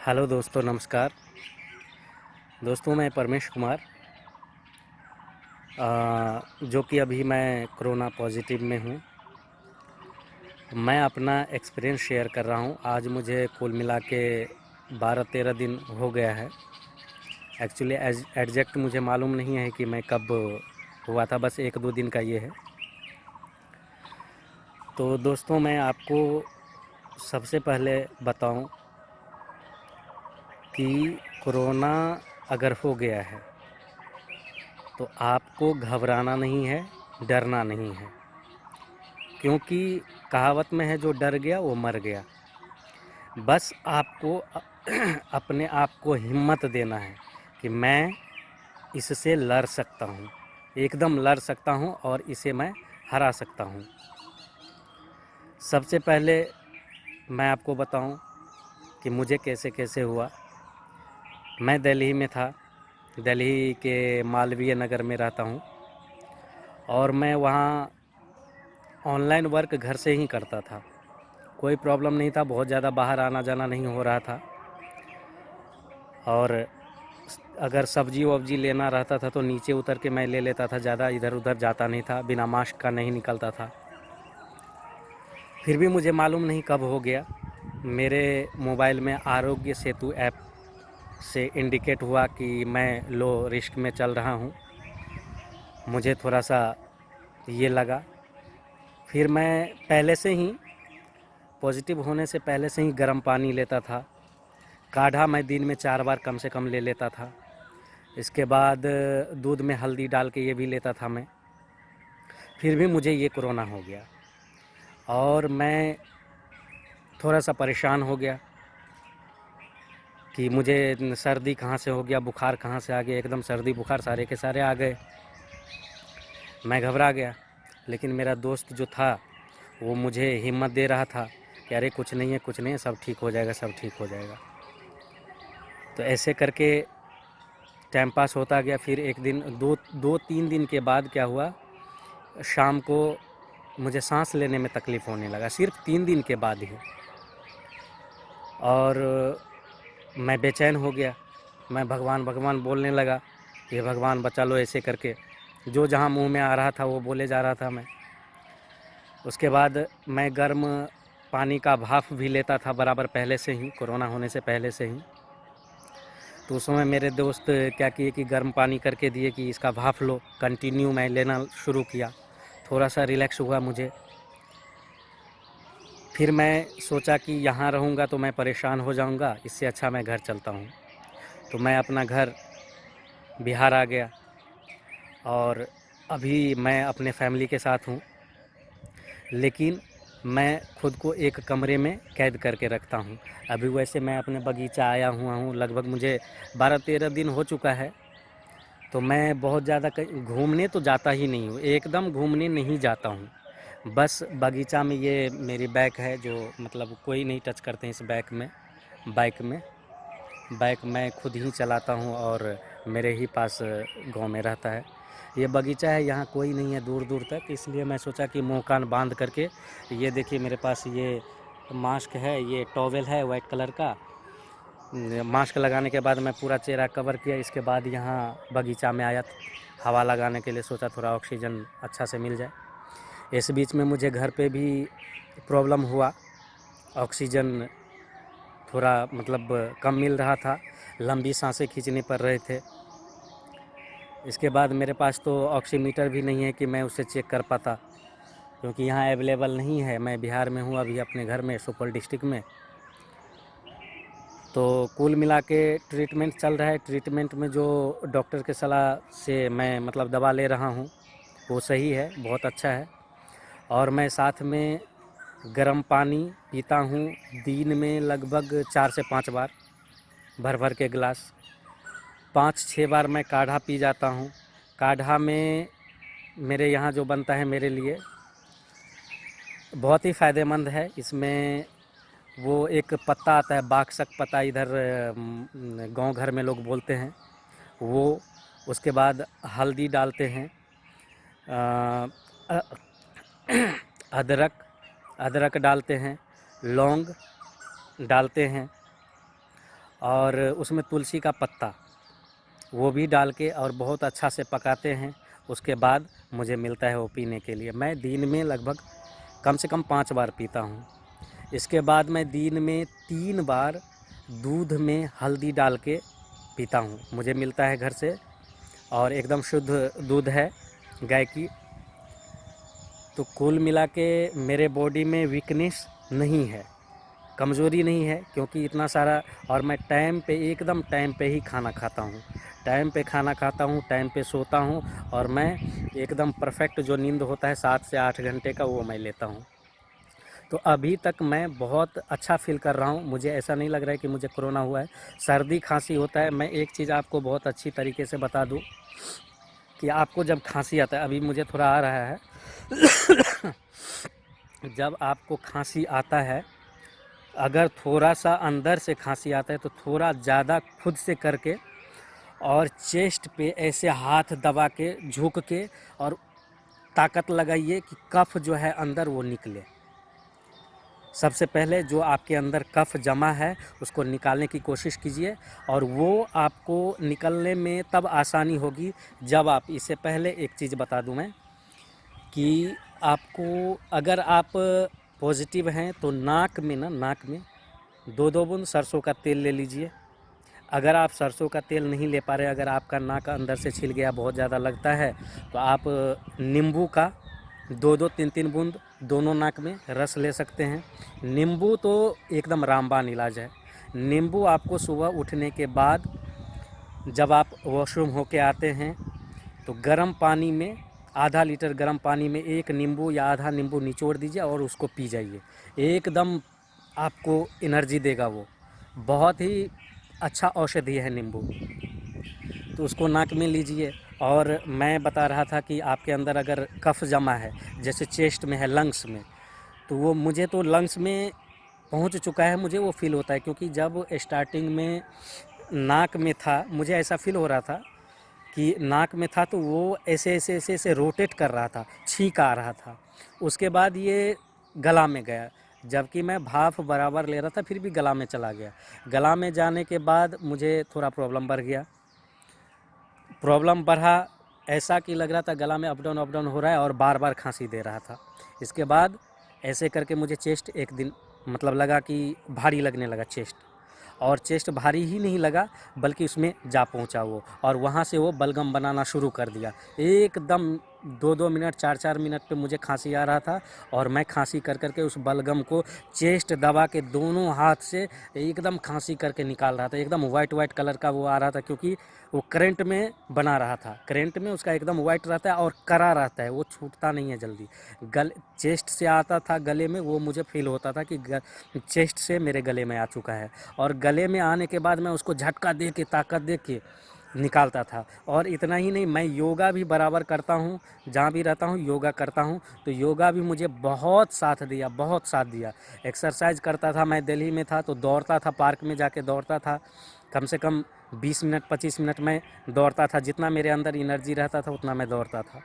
Hello दोस्तों, नमस्कार। दोस्तों, मैं परमेश कुमार, जो कि अभी मैं कोरोना पॉजिटिव में हूँ। मैं अपना एक्सपीरियंस शेयर कर रहा हूँ। आज मुझे कुल मिला के 12-13 दिन हो गया है। एक्चुअली एग्जैक्ट मुझे मालूम नहीं है कि मैं कब हुआ था, बस 1-2 दिन का ये है। तो दोस्तों, मैं आपको सबसे पहले बताऊँ कि कोरोना अगर हो गया है तो आपको घबराना नहीं है, डरना नहीं है, क्योंकि कहावत में है, जो डर गया वो मर गया। बस आपको अपने आप को हिम्मत देना है कि मैं इससे लड़ सकता हूँ, एकदम लड़ सकता हूँ और इसे मैं हरा सकता हूँ। सबसे पहले मैं आपको बताऊँ कि मुझे कैसे कैसे हुआ। मैं दिल्ली में था, दिल्ली के मालवीय नगर में रहता हूँ और मैं वहाँ ऑनलाइन वर्क घर से ही करता था। कोई प्रॉब्लम नहीं था, बहुत ज़्यादा बाहर आना जाना नहीं हो रहा था। और अगर सब्जी वब्जी लेना रहता था तो नीचे उतर के मैं ले लेता था, ज़्यादा इधर उधर जाता नहीं था, बिना मास्क का नहीं निकलता था। फिर भी मुझे मालूम नहीं कब हो गया, मेरे मोबाइल में आरोग्य सेतु ऐप से इंडिकेट हुआ कि मैं लो रिस्क में चल रहा हूँ। मुझे थोड़ा सा ये लगा। फिर मैं पहले से ही पॉजिटिव होने से पहले से ही गर्म पानी लेता था। काढ़ा मैं दिन में 4 बार कम से कम ले लेता था। इसके बाद दूध में हल्दी डाल के ये भी लेता था मैं। फिर भी मुझे ये कोरोना हो गया और मैं थोड़ा सा परेशान हो गया कि मुझे सर्दी कहाँ से हो गया, बुखार कहाँ से आ गया। एकदम सर्दी बुखार सारे के सारे आ गए। मैं घबरा गया, लेकिन मेरा दोस्त जो था वो मुझे हिम्मत दे रहा था कि अरे कुछ नहीं है, कुछ नहीं है, सब ठीक हो जाएगा, सब ठीक हो जाएगा। तो ऐसे करके टाइम पास होता गया। फिर एक दिन 2-3 दिन के बाद क्या हुआ, शाम को मुझे सांस लेने में तकलीफ़ होने लगा, सिर्फ 3 दिन के बाद ही। और मैं बेचैन हो गया। मैं भगवान भगवान बोलने लगा, ये भगवान बचा लो, ऐसे करके जो जहाँ मुंह में आ रहा था वो बोले जा रहा था मैं। उसके बाद मैं गर्म पानी का भाप भी लेता था बराबर, पहले से ही, कोरोना होने से पहले से ही। तो उस समय मेरे दोस्त क्या किए कि गर्म पानी करके दिए कि इसका भाप लो। कंटिन्यू मैं लेना शुरू किया, थोड़ा सा रिलैक्स हुआ मुझे। फिर मैं सोचा कि यहाँ रहूँगा तो मैं परेशान हो जाऊँगा, इससे अच्छा मैं घर चलता हूँ। तो मैं अपना घर बिहार आ गया और अभी मैं अपने फैमिली के साथ हूँ, लेकिन मैं खुद को एक कमरे में कैद करके रखता हूँ। अभी वैसे मैं अपने बगीचा आया हुआ हूँ, लगभग मुझे 12-13 दिन हो चुका है। तो मैं बहुत ज़्यादा कहीं घूमने तो जाता ही नहीं हूँ, एकदम घूमने नहीं जाता हूँ। बस बगीचा में ये मेरी बाइक है, जो मतलब कोई नहीं टच करते हैं इस बाइक मैं खुद ही चलाता हूँ और मेरे ही पास गांव में रहता है। ये बगीचा है, यहाँ कोई नहीं है दूर दूर तक, इसलिए मैं सोचा कि मुंह कान बांध करके, ये देखिए मेरे पास ये मास्क है, ये टॉवेल है वाइट कलर का। मास्क लगाने के बाद मैं पूरा चेहरा कवर किया। इसके बाद यहाँ बगीचा में आया हवा लगाने के लिए, सोचा थोड़ा ऑक्सीजन अच्छा से मिल जाए। इस बीच में मुझे घर पे भी प्रॉब्लम हुआ, ऑक्सीजन थोड़ा मतलब कम मिल रहा था, लंबी सांसें खींचने पड़ रहे थे। इसके बाद मेरे पास तो ऑक्सीमीटर भी नहीं है कि मैं उसे चेक कर पाता, क्योंकि यहाँ अवेलेबल नहीं है। मैं बिहार में हूँ अभी, अपने घर में, सुपौल डिस्ट्रिक्ट में। तो कुल मिला के ट्रीटमेंट चल रहा है। ट्रीटमेंट में जो डॉक्टर के सलाह से मैं मतलब दवा ले रहा हूँ वो सही है, बहुत अच्छा है। और मैं साथ में गर्म पानी पीता हूँ, दिन में लगभग 4 से 5 बार, भर भर के गिलास। 5-6 बार मैं काढ़ा पी जाता हूँ। काढ़ा में मेरे यहाँ जो बनता है मेरे लिए बहुत ही फ़ायदेमंद है। इसमें वो एक पत्ता आता है, बाक्सक पत्ता, इधर गांव घर में लोग बोलते हैं वो। उसके बाद हल्दी डालते हैं, अ, अदरक डालते हैं, लौंग डालते हैं और उसमें तुलसी का पत्ता वो भी डाल के और बहुत अच्छा से पकाते हैं। उसके बाद मुझे मिलता है वो पीने के लिए। मैं दिन में लगभग कम से कम 5 बार पीता हूँ। इसके बाद मैं दिन में 3 बार दूध में हल्दी डाल के पीता हूँ। मुझे मिलता है घर से और एकदम शुद्ध दूध है गाय की। तो कुल मिला के मेरे बॉडी में वीकनेस नहीं है, कमज़ोरी नहीं है, क्योंकि इतना सारा और मैं टाइम पे एकदम टाइम पे ही खाना खाता हूँ, टाइम पे खाना खाता हूँ, टाइम पे सोता हूँ और मैं एकदम परफेक्ट जो नींद होता है 7 से 8 घंटे का वो मैं लेता हूँ। तो अभी तक मैं बहुत अच्छा फ़ील कर रहा हूँ। मुझे ऐसा नहीं लग रहा है कि मुझे कोरोना हुआ है। सर्दी खांसी होता है, मैं एक चीज़ आपको बहुत अच्छी तरीके से बता दूँ कि आपको जब खांसी आता है, अभी मुझे थोड़ा आ रहा है जब आपको खांसी आता है, अगर थोड़ा सा अंदर से खांसी आता है तो थोड़ा ज़्यादा खुद से करके और चेस्ट पे ऐसे हाथ दबा के झुक के और ताकत लगाइए कि कफ जो है अंदर वो निकले। सबसे पहले जो आपके अंदर कफ जमा है उसको निकालने की कोशिश कीजिए और वो आपको निकलने में तब आसानी होगी जब आप, इससे पहले एक चीज़ बता दूं मैं कि आपको अगर आप पॉजिटिव हैं तो नाक में 2-2 बूंद सरसों का तेल ले लीजिए। अगर आप सरसों का तेल नहीं ले पा रहे, अगर आपका नाक अंदर से छिल गया, बहुत ज़्यादा लगता है, तो आप नींबू का 2-2 3-3 बूंद दोनों नाक में रस ले सकते हैं। नींबू तो एकदम रामबाण इलाज है। नींबू आपको सुबह उठने के बाद जब आप वॉशरूम होके आते हैं तो गर्म पानी में, आधा लीटर गर्म पानी में 1 नींबू या आधा नींबू निचोड़ दीजिए और उसको पी जाइए। एकदम आपको एनर्जी देगा वो। बहुत ही अच्छा औषधि है नींबू। तो उसको नाक में लीजिए। और मैं बता रहा था कि आपके अंदर अगर कफ जमा है, जैसे चेस्ट में है, लंग्स में, तो वो मुझे तो लंग्स में पहुंच चुका है, मुझे वो फील होता है। क्योंकि जब स्टार्टिंग में नाक में था, मुझे ऐसा फील हो रहा था कि नाक में था तो वो ऐसे ऐसे ऐसे ऐसे रोटेट कर रहा था, छींक आ रहा था। उसके बाद ये गला में गया, जबकि मैं भाप बराबर ले रहा था फिर भी गला में चला गया। गला में जाने के बाद मुझे थोड़ा प्रॉब्लम बढ़ गया। प्रॉब्लम बढ़ा ऐसा कि लग रहा था गला में अप डाउन हो रहा है और बार बार खांसी दे रहा था। इसके बाद ऐसे करके मुझे चेस्ट एक दिन मतलब लगा कि भारी लगने लगा चेस्ट, और चेस्ट भारी ही नहीं लगा बल्कि उसमें जा पहुंचा वो, और वहाँ से वो बलगम बनाना शुरू कर दिया। एकदम 2-2 मिनट 4-4 मिनट पे मुझे खांसी आ रहा था और मैं खांसी कर करके उस बलगम को चेस्ट दबा के दोनों हाथ से एकदम खांसी करके निकाल रहा था। एकदम वाइट कलर का वो आ रहा था, क्योंकि वो करंट में बना रहा था। करंट में उसका एकदम वाइट रहता है और करा रहता है, वो छूटता नहीं है जल्दी। चेस्ट से आता था गले में, वो मुझे फील होता था कि चेस्ट से मेरे गले में आ चुका है, और गले में आने के बाद मैं उसको झटका दे के, ताकत दे के निकालता था। और इतना ही नहीं, मैं योगा भी बराबर करता हूँ, जहाँ भी रहता हूँ योगा करता हूँ। तो योगा भी मुझे बहुत साथ दिया, बहुत साथ दिया। एक्सरसाइज करता था, मैं दिल्ली में था तो दौड़ता था, पार्क में जाके दौड़ता था। कम से कम 20 मिनट 25 मिनट में दौड़ता था। जितना मेरे अंदर एनर्जी रहता था उतना मैं दौड़ता था।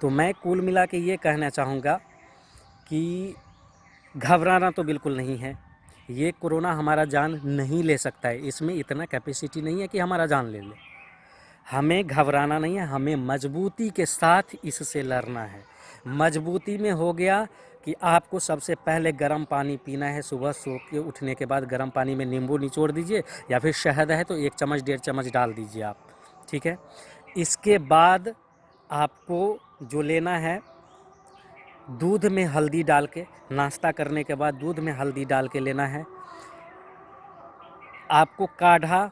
तो मैं कुल मिला के ये कहना चाहूँगा कि घबराना तो बिल्कुल नहीं है। ये कोरोना हमारा जान नहीं ले सकता है, इसमें इतना कैपेसिटी नहीं है कि हमारा जान ले ले। हमें घबराना नहीं है, हमें मजबूती के साथ इससे लड़ना है। मजबूती में हो गया कि आपको सबसे पहले गर्म पानी पीना है। सुबह सो के उठने के बाद गर्म पानी में नींबू निचोड़ दीजिए, या फिर शहद है तो 1 चम्मच 1.5 चम्मच डाल दीजिए आप, ठीक है। इसके बाद आपको जो लेना है, दूध में हल्दी डाल के, नाश्ता करने के बाद दूध में हल्दी डाल के लेना है। आपको काढ़ा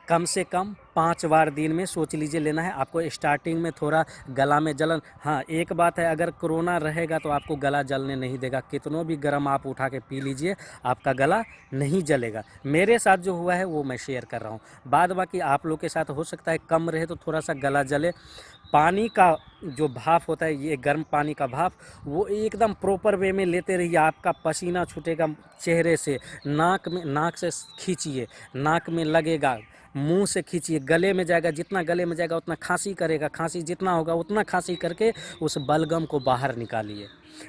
कम से कम 5 बार दिन में सोच लीजिए लेना है। आपको स्टार्टिंग में थोड़ा गला में जलन, हाँ एक बात है, अगर कोरोना रहेगा तो आपको गला जलने नहीं देगा। कितनों भी गर्म आप उठा के पी लीजिए, आपका गला नहीं जलेगा। मेरे साथ जो हुआ है वो मैं शेयर कर रहा हूँ। बाद बाकी आप लोग के साथ हो सकता है कम रहे तो थोड़ा सा गला जले। पानी का जो भाप होता है, ये गर्म पानी का भाप, वो एकदम प्रॉपर वे में लेते रहिए। आपका पसीना छूटेगा चेहरे से, नाक से खींचिए, नाक में लगेगा, मुंह से खींचिए, गले में जाएगा। जितना गले में जाएगा उतना खांसी करेगा, खांसी जितना होगा उतना खांसी करके उस बलगम को बाहर निकालिए,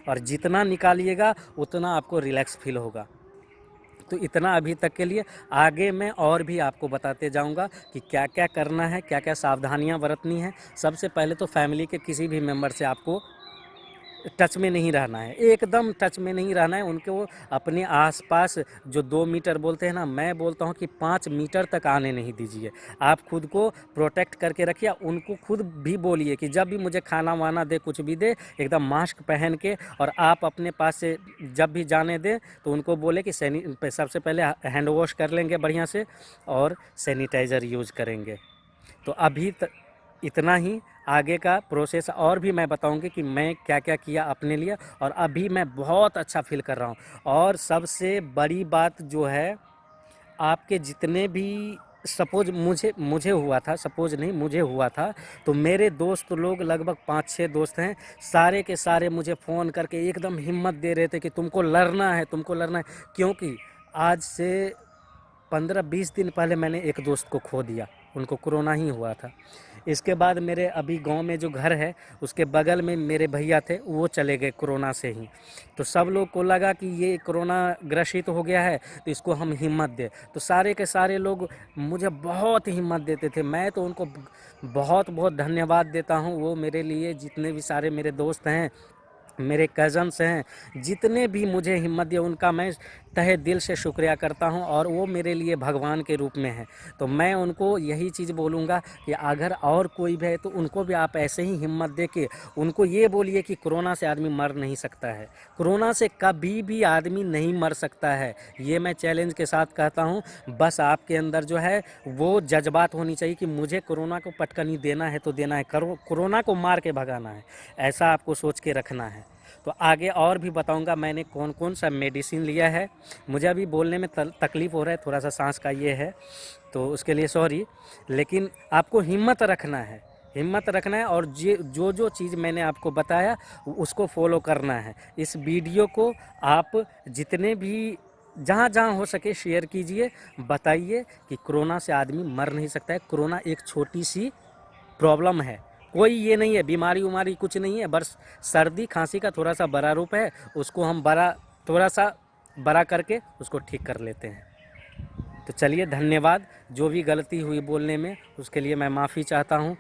और जितना निकालिएगा उतना आपको रिलैक्स फील होगा। तो इतना अभी तक के लिए। आगे मैं और भी आपको बताते जाऊंगा कि क्या क्या करना है, क्या क्या सावधानियां बरतनी है। सबसे पहले तो फैमिली के किसी भी मेंबर से आपको टच में नहीं रहना है, एकदम टच में नहीं रहना है। उनको अपने आसपास जो 2 मीटर बोलते हैं ना, मैं बोलता हूँ कि 5 मीटर तक आने नहीं दीजिए। आप खुद को प्रोटेक्ट करके रखिए। उनको खुद भी बोलिए कि जब भी मुझे खाना वाना दे, कुछ भी दे, एकदम मास्क पहन के, और आप अपने पास से जब भी जाने दें तो उनको बोले कि सबसे पहले हैंड वॉश कर लेंगे बढ़िया से और सैनिटाइज़र यूज़ करेंगे। तो अभी इतना ही। आगे का प्रोसेस और भी मैं बताऊंगी कि मैं क्या क्या किया अपने लिए, और अभी मैं बहुत अच्छा फील कर रहा हूँ। और सबसे बड़ी बात जो है, आपके जितने भी सपोज मुझे हुआ था, सपोज नहीं मुझे हुआ था, तो मेरे दोस्त लोग लगभग 5-6 दोस्त हैं, सारे के सारे मुझे फ़ोन करके एकदम हिम्मत दे रहे थे कि तुमको लड़ना है, तुमको लड़ना है। क्योंकि आज से 15-20 दिन पहले मैंने एक दोस्त को खो दिया, उनको कोरोना ही हुआ था। इसके बाद मेरे अभी गांव में जो घर है उसके बगल में मेरे भैया थे, वो चले गए कोरोना से ही। तो सब लोग को लगा कि ये कोरोना ग्रसित हो गया है तो इसको हम हिम्मत दें। तो सारे के सारे लोग मुझे बहुत हिम्मत देते थे। मैं तो उनको बहुत बहुत धन्यवाद देता हूँ। वो मेरे लिए, जितने भी सारे मेरे दोस्त हैं, मेरे कज़न्स हैं, जितने भी मुझे हिम्मत दिया, उनका मैं तहे दिल से शुक्रिया करता हूं। और वो मेरे लिए भगवान के रूप में हैं। तो मैं उनको यही चीज़ बोलूँगा कि अगर और कोई भी है तो उनको भी आप ऐसे ही हिम्मत दे के उनको ये बोलिए कि कोरोना से आदमी मर नहीं सकता है, कोरोना से कभी भी आदमी नहीं मर सकता है। ये मैं चैलेंज के साथ कहता हूँ। बस आपके अंदर जो है वो जज्बात होनी चाहिए कि मुझे कोरोना को पटकनी देना है तो देना है, कोरोना को मार के भगाना है, ऐसा आपको सोच के रखना है। तो आगे और भी बताऊंगा मैंने कौन कौन सा मेडिसिन लिया है। मुझे अभी बोलने में तकलीफ़ हो रहा है, थोड़ा सा सांस का ये है, तो उसके लिए सॉरी। लेकिन आपको हिम्मत रखना है, हिम्मत रखना है, और जो जो चीज़ मैंने आपको बताया उसको फॉलो करना है। इस वीडियो को आप जितने भी जहाँ जहाँ हो सके शेयर कीजिए, बताइए कि कोरोना से आदमी मर नहीं सकता है। कोरोना एक छोटी सी प्रॉब्लम है, कोई ये नहीं है, बीमारी उमारी कुछ नहीं है, बस सर्दी खांसी का थोड़ा सा बड़ा रूप है। उसको हम थोड़ा सा बड़ा करके उसको ठीक कर लेते हैं। तो चलिए, धन्यवाद। जो भी गलती हुई बोलने में उसके लिए मैं माफ़ी चाहता हूँ।